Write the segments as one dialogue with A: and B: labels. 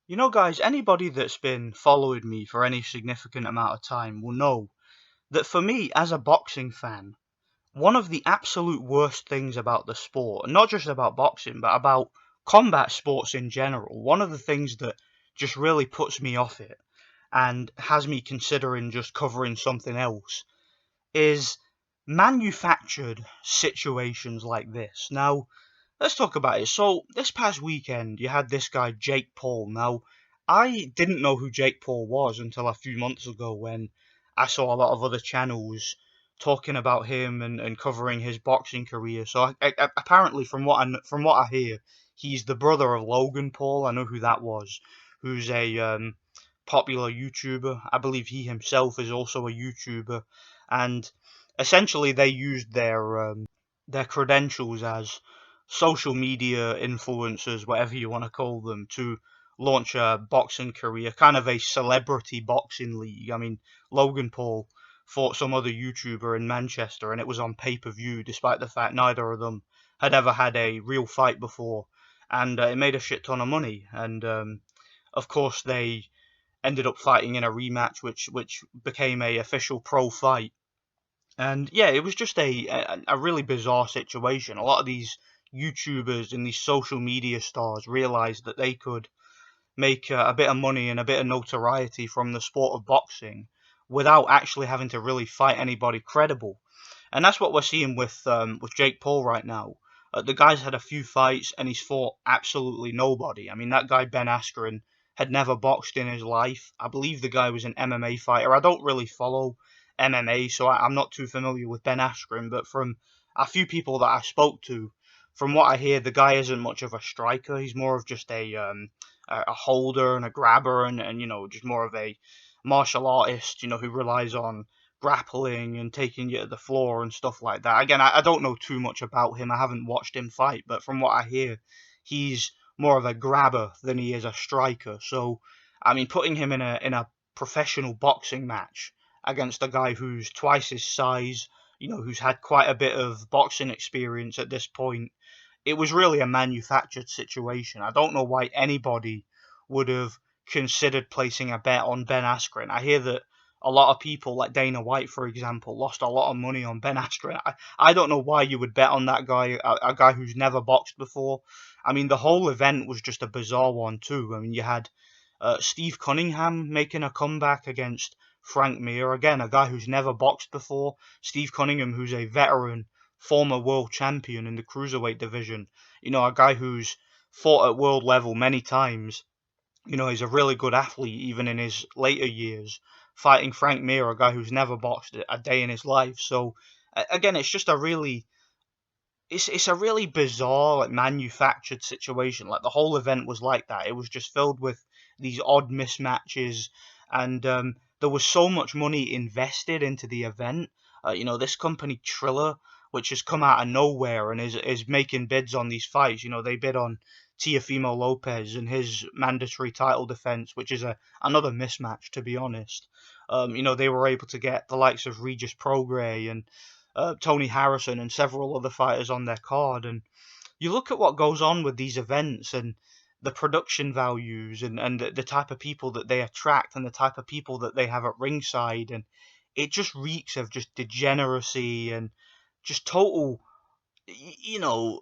A: Guys, anybody that's been following me for any significant amount of time will know that for me, as a boxing fan, one of the absolute worst things about the sport, and not just about boxing, but about combat sports in general, one of the things that just really puts me off it and has me considering just covering something else is manufactured situations like this. Now, let's talk about it. So, this past weekend, you had this guy, Jake Paul. Now, I didn't know who Jake Paul was until a few months ago when I saw a lot of other channels talking about him and covering his boxing career. So, apparently, from what I hear, he's the brother of Logan Paul. I know who that was, who's a popular YouTuber. I believe he himself is also a YouTuber, and essentially they used their credentials as social media influencers, whatever you want to call them, to launch a boxing career, kind of a celebrity boxing league. I mean, Logan Paul fought some other YouTuber in Manchester, and it was on pay-per-view, despite the fact neither of them had ever had a real fight before, and it made a shit ton of money. And of course, they ended up fighting in a rematch, which became a official pro fight. And yeah, it was just a really bizarre situation. A lot of these YouTubers and these social media stars realized that they could make a bit of money and a bit of notoriety from the sport of boxing without actually having to really fight anybody credible. And that's what we're seeing with Jake Paul right now. The guy's had a few fights and he's fought absolutely nobody. I mean, that guy Ben Askren had never boxed in his life. I believe the guy was an MMA fighter. I don't really follow MMA, so I'm not too familiar with Ben Askren. But from a few people that I spoke to, from what I hear, the guy isn't much of a striker. He's more of just a holder and a grabber and just more of a martial artist, who relies on grappling and taking you to the floor and stuff like that. Again, I don't know too much about him. I haven't watched him fight, but from what I hear, he's more of a grabber than he is a striker. So, I mean, putting him in a professional boxing match against a guy who's twice his size, who's had quite a bit of boxing experience at this point, it was really a manufactured situation. I don't know why anybody would have considered placing a bet on Ben Askren. I hear that a lot of people, like Dana White, for example, lost a lot of money on Ben Askren. I don't know why you would bet on that guy, a guy who's never boxed before. I mean, the whole event was just a bizarre one, too. I mean, you had Steve Cunningham making a comeback against Frank Mir. Again, a guy who's never boxed before. Steve Cunningham, who's a veteran, former world champion in the cruiserweight division. A guy who's fought at world level many times. He's a really good athlete even in his later years. Fighting Frank Mir, a guy who's never boxed a day in his life. So again, it's a really bizarre, like, manufactured situation. Like, the whole event was like that. It was just filled with these odd mismatches, and there was so much money invested into the event. This company Triller, which has come out of nowhere and is making bids on these fights. They bid on Teofimo Lopez and his mandatory title defense, which is another mismatch, to be honest. They were able to get the likes of Regis Prograis and Tony Harrison and several other fighters on their card. And you look at what goes on with these events and the production values and the type of people that they attract and the type of people that they have at ringside. And it just reeks of just degeneracy and just total, you know,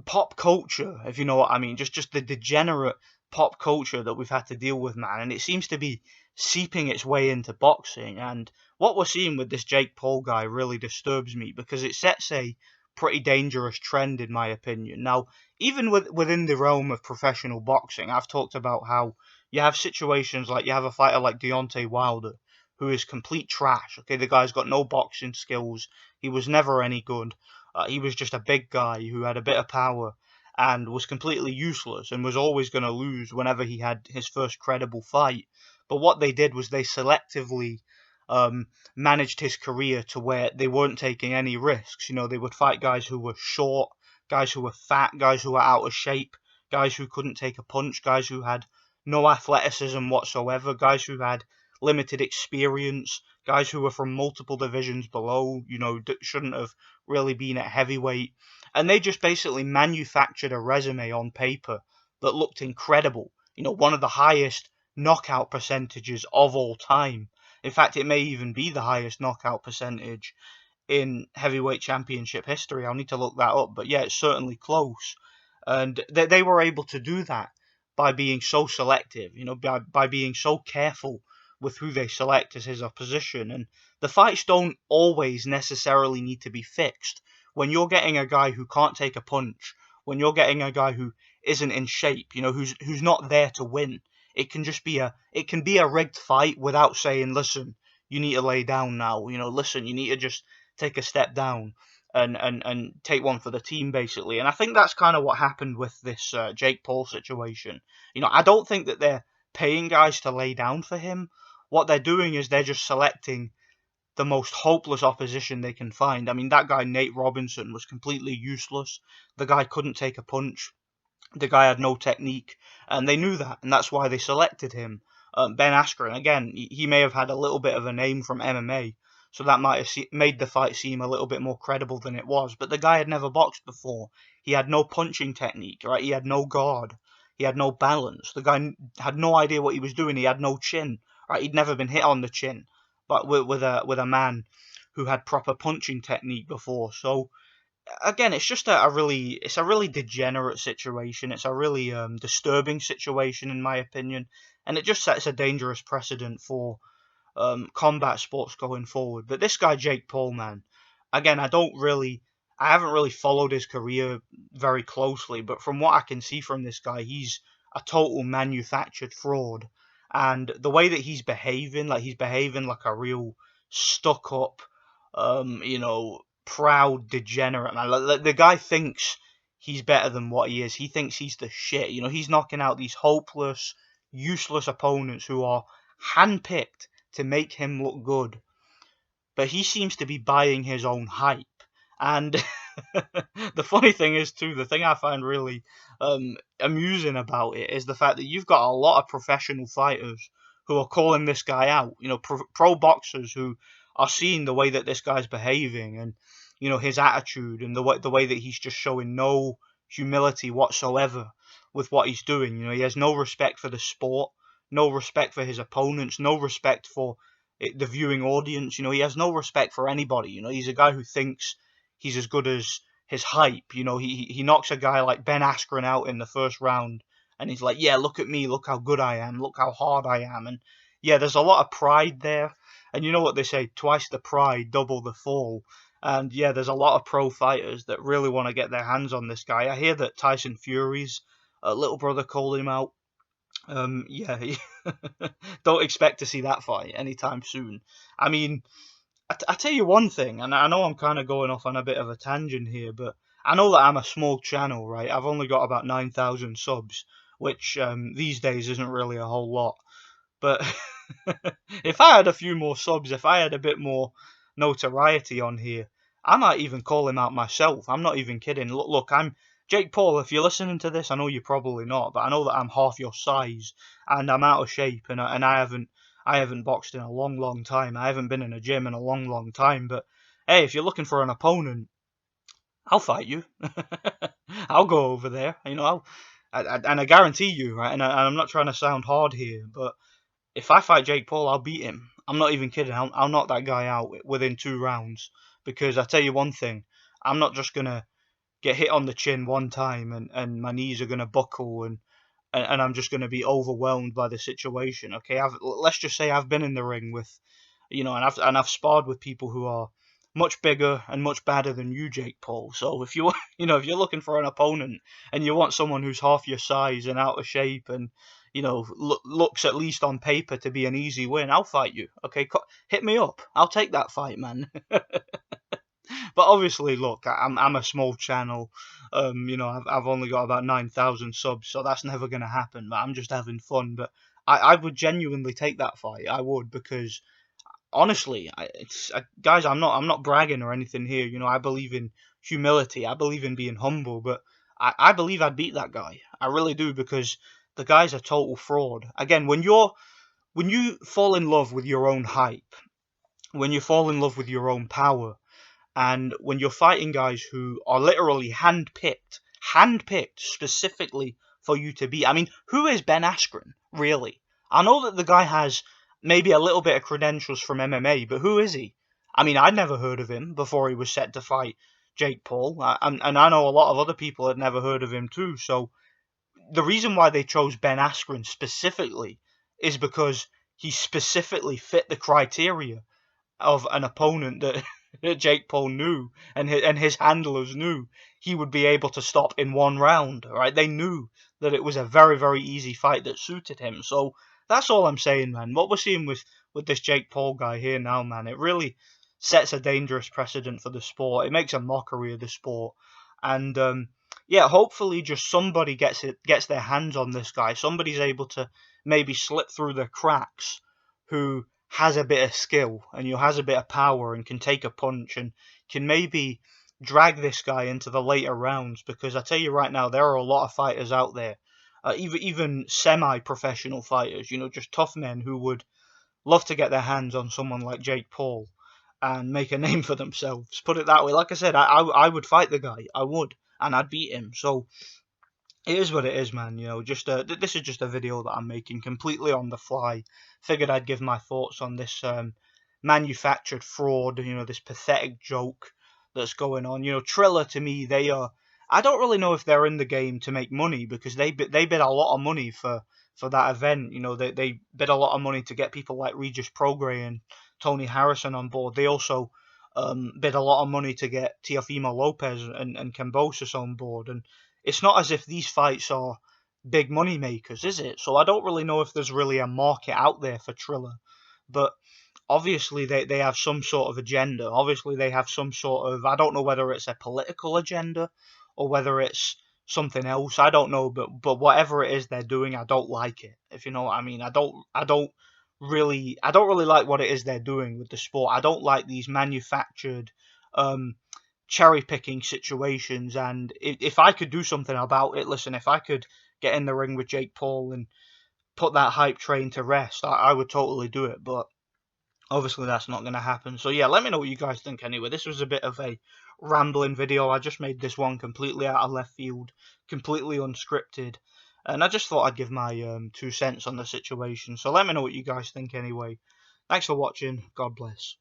A: pop culture, if you know what I mean. Just the degenerate pop culture that we've had to deal with, man. And it seems to be seeping its way into boxing. And what we're seeing with this Jake Paul guy really disturbs me because it sets a pretty dangerous trend, in my opinion. Now, even within the realm of professional boxing, I've talked about how you have situations like you have a fighter like Deontay Wilder, who is complete trash. Okay, the guy's got no boxing skills. He was never any good. He was just a big guy who had a bit of power and was completely useless and was always going to lose whenever he had his first credible fight. But what they did was they selectively managed his career to where they weren't taking any risks. They would fight guys who were short, guys who were fat, guys who were out of shape, guys who couldn't take a punch, guys who had no athleticism whatsoever, guys who had limited experience, guys who were from multiple divisions below, shouldn't have really been at heavyweight. And they just basically manufactured a resume on paper that looked incredible. one of the highest knockout percentages of all time. In fact, it may even be the highest knockout percentage in heavyweight championship history. I'll need to look that up, but yeah, it's certainly close. And they were able to do that by being so selective, by being so careful with who they select as his opposition. And the fights don't always necessarily need to be fixed. When you're getting a guy who can't take a punch, when you're getting a guy who isn't in shape, who's not there to win, it can be a rigged fight without saying, listen, you need to lay down now. Listen, you need to just take a step down and take one for the team, basically. And I think that's kind of what happened with this Jake Paul situation. I don't think that they're paying guys to lay down for him. What they're doing is they're just selecting the most hopeless opposition they can find. I mean, that guy Nate Robinson was completely useless. The guy couldn't take a punch. The guy had no technique, and they knew that, and that's why they selected him. Ben Askren, again, he may have had a little bit of a name from MMA, so that might have made the fight seem a little bit more credible than it was. But the guy had never boxed before. He had no punching technique, right? He had no guard. He had no balance. The guy had no idea what he was doing. He had no chin, right? He'd never been hit on the chin, but with a man who had proper punching technique before. So again, it's just it's a really degenerate situation. It's a really disturbing situation, in my opinion, and it just sets a dangerous precedent for combat sports going forward. But this guy Jake Paul, man, again, I haven't really followed his career very closely, but from what I can see from this guy, he's a total manufactured fraud, and the way that he's behaving like a real stuck up, proud degenerate man. Like, the guy thinks he's better than what he is. He thinks he's the shit. He's knocking out these hopeless, useless opponents who are handpicked to make him look good. But he seems to be buying his own hype. And the funny thing is, too, the thing I find really amusing about it is the fact that you've got a lot of professional fighters who are calling this guy out. Pro boxers who are seeing the way that this guy's behaving and his attitude and the way that he's just showing no humility whatsoever with what he's doing. He has no respect for the sport, no respect for his opponents, no respect for the viewing audience. He has no respect for anybody. He's a guy who thinks he's as good as his hype. He knocks a guy like Ben Askren out in the first round, and he's like, yeah, look at me, look how good I am, look how hard I am. And yeah, there's a lot of pride there. And you know what they say, twice the pride, double the fall. And yeah, there's a lot of pro fighters that really want to get their hands on this guy. I hear that Tyson Fury's little brother called him out. Yeah, don't expect to see that fight anytime soon. I mean, I tell you one thing, and I know I'm kind of going off on a bit of a tangent here, but I know that I'm a small channel, right? I've only got about 9,000 subs, which these days isn't really a whole lot. But if I had a few more subs, if I had a bit more notoriety on here, I might even call him out myself. I'm not even kidding. Look, I'm Jake Paul. If you're listening to this, I know you're probably not, but I know that I'm half your size and I'm out of shape, and I haven't boxed in a long, long time. I haven't been in a gym in a long, long time. But hey, if you're looking for an opponent, I'll fight you. I'll go over there. And I guarantee you, right? And I'm not trying to sound hard here, but if I fight Jake Paul, I'll beat him. I'm not even kidding. I'll knock that guy out within 2 rounds. Because I tell you one thing, I'm not just gonna get hit on the chin one time and my knees are gonna buckle and I'm just gonna be overwhelmed by the situation. Okay, let's just say I've been in the ring with, and I've sparred with people who are much bigger and much badder than you, Jake Paul. So if you if you're looking for an opponent and you want someone who's half your size and out of shape and looks at least on paper to be an easy win, I'll fight you. Okay, hit me up. I'll take that fight, man. But obviously, look, I'm a small channel. I've only got about 9,000 subs, so that's never gonna happen. But I'm just having fun. But I would genuinely take that fight. I would, because honestly, guys, I'm not bragging or anything here. I believe in humility. I believe in being humble. But I believe I'd beat that guy. I really do, because the guy's a total fraud. Again, when you fall in love with your own hype, when you fall in love with your own power, and when you're fighting guys who are literally handpicked specifically for you to beat. I mean, who is Ben Askren, really? I know that the guy has maybe a little bit of credentials from MMA, but who is he? I mean, I'd never heard of him before he was set to fight Jake Paul, and I know a lot of other people had never heard of him too. So the reason why they chose Ben Askren specifically is because he specifically fit the criteria of an opponent that, that Jake Paul knew and his handlers knew he would be able to stop in one round. Right? They knew that it was a very, very easy fight that suited him. So that's all I'm saying, man. What we're seeing with this Jake Paul guy here now, man, it really sets a dangerous precedent for the sport. It makes a mockery of the sport, and yeah, hopefully just somebody gets their hands on this guy. Somebody's able to maybe slip through the cracks who has a bit of skill and has a bit of power and can take a punch and can maybe drag this guy into the later rounds, because I tell you right now, there are a lot of fighters out there, even semi-professional fighters, just tough men who would love to get their hands on someone like Jake Paul and make a name for themselves. Put it that way. Like I said, I would fight the guy. I would, and I'd beat him. So it is what it is, man. Just this is just a video that I'm making completely on the fly. Figured I'd give my thoughts on this manufactured fraud. This pathetic joke that's going on. Triller, to me, they are. I don't really know if they're in the game to make money, because they bid a lot of money for that event. They bid a lot of money to get people like Regis Prograis and Tony Harrison on board. They also bid a lot of money to get Teofimo Lopez and Kambosos on board, and it's not as if these fights are big money makers, is it? So I don't really know if there's really a market out there for Triller. But obviously they have some sort of agenda. Obviously they have some sort of, I don't know whether it's a political agenda or whether it's something else. I don't know, but whatever it is they're doing, I don't like it. If you know what I mean. I don't really like what it is they're doing with the sport. I don't like these manufactured cherry picking situations, and if I could do something about it, listen, if I could get in the ring with Jake Paul and put that hype train to rest, I would totally do it, but obviously that's not going to happen. So yeah, let me know what you guys think anyway. This was a bit of a rambling video. I just made this one completely out of left field, completely unscripted, and I just thought I'd give my 2 cents on the situation. So let me know what you guys think anyway. Thanks for watching. God bless.